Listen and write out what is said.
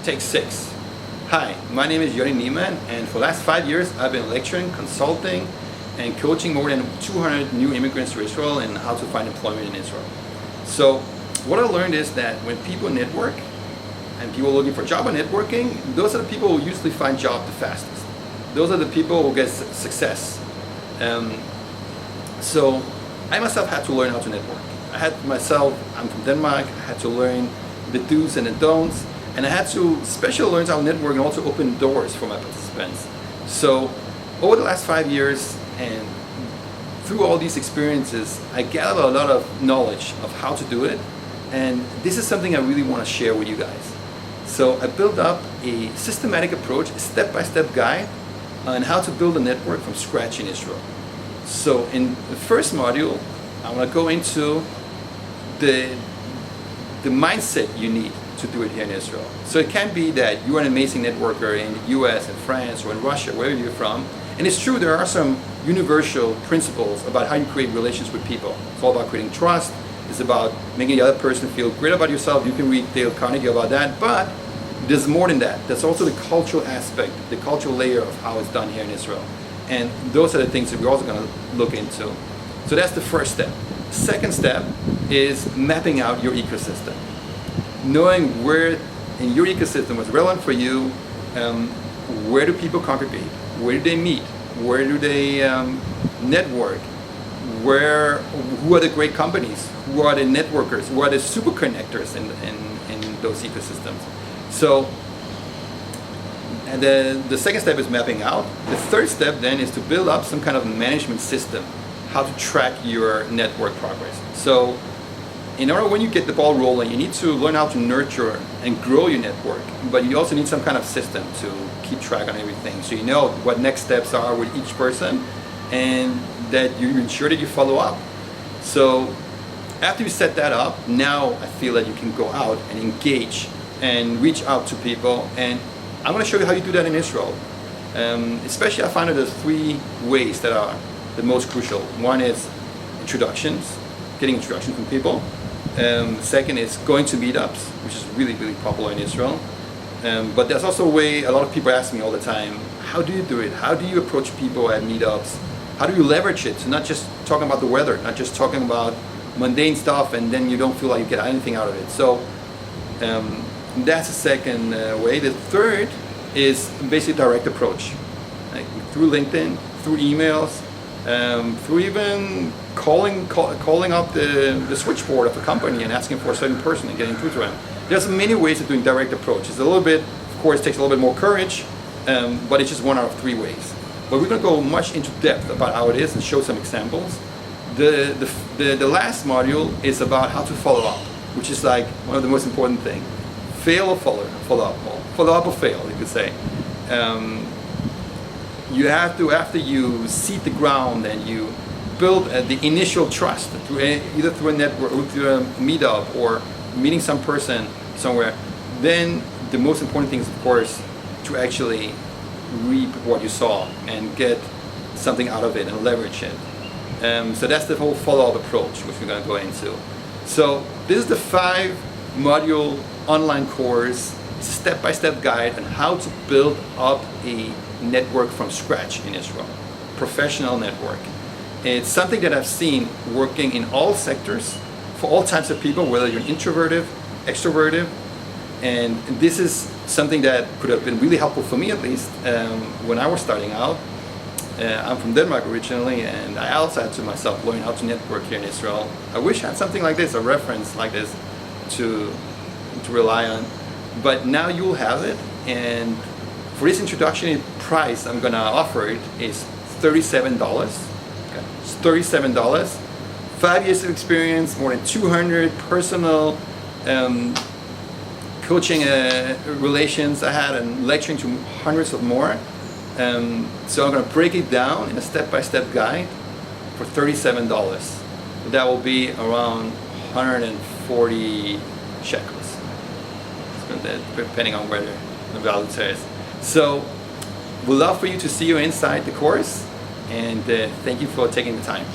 Take 6. Hi, my name is Yoni Niemann, and for the last 5 years I've been lecturing, consulting, and coaching more than 200 new immigrants to Israel and how to find employment in Israel. So what I learned is that when people network, and people looking for a job on networking, those are the people who usually find job the fastest. Those are the people who get success. So I myself had to learn how to network. I'm from Denmark, I had to learn the do's and the don'ts, and I had to especially learn how to network and also open doors for my participants. So over the last 5 years and through all these experiences, I gathered a lot of knowledge of how to do it, and this is something I really want to share with you guys. So I built up a systematic approach, a step-by-step guide on how to build a network from scratch in Israel. So in the first module, I want to go into the mindset you need to do it here in Israel. So it can be that you are an amazing networker in the US and France or in Russia, wherever you're from. And it's true, there are some universal principles about how you create relations with people. It's all about creating trust. It's about making the other person feel great about yourself. You can read Dale Carnegie about that, but there's more than that. There's also the cultural aspect, the cultural layer of how it's done here in Israel. And those are the things that we're also going to look into. So that's the first step. Second step is mapping out your ecosystem. Knowing where in your ecosystem what's relevant for you, where do people congregate, where do they meet, where do they network, who are the great companies, who are the networkers, who are the super connectors in those ecosystems. So and the second step is mapping out. The third step then is to build up some kind of management system, how to track your network progress. So in order, when you get the ball rolling, you need to learn how to nurture and grow your network, but you also need some kind of system to keep track on everything. So you know what next steps are with each person and that you ensure that you follow up. So after you set that up, now I feel that you can go out and engage and reach out to people, and I'm going to show you how you do that in Israel. Especially I find that there's 3 ways that are the most crucial. One is introductions, getting introductions from people. Second is going to meetups, which is really, really popular in Israel. But there's also a way, a lot of people ask me all the time, how do you do it? How do you approach people at meetups? How do you leverage it? So not just talking about the weather, not just talking about mundane stuff and then you don't feel like you get anything out of it. So that's the second way. The third is basically direct approach, like through LinkedIn, through emails, through even calling up the switchboard of the company and asking for a certain person and getting through to them. There's many ways of doing direct approach. It's a little bit, of course, takes a little bit more courage, but it's just one out of 3 ways. But we're going to go much into depth about how it is and show some examples. The last module is about how to follow up, which is like one of the most important things. Fail or follow up, or follow up or fail, you could say. You have to, after you seed the ground and you build the initial trust through either through a network or through a meetup or meeting some person somewhere, then the most important thing is, of course, to actually reap what you saw and get something out of it and leverage it. So that's the whole follow-up approach, which we're going to go into. So this is the 5-module online course, step-by-step guide on how to build up a network from scratch in Israel, professional network. It's something that I've seen working in all sectors for all types of people, whether you're introverted, extroverted, and this is something that could have been really helpful for me, at least when I was starting out. I'm from Denmark originally, and I also had to myself learn how to network here in Israel. I wish I had something like this, a reference like this to rely on, but now you'll have it. And for this introductory price I'm gonna offer it is $37. Okay. It's $37. 5 years of experience, more than 200 personal coaching relations I had, and lecturing to hundreds of more. So I'm going to break it down in a step-by-step guide for $37. That will be around 140 shekels. Depending on where the value is. So we'd love for you to see you inside the course, and thank you for taking the time.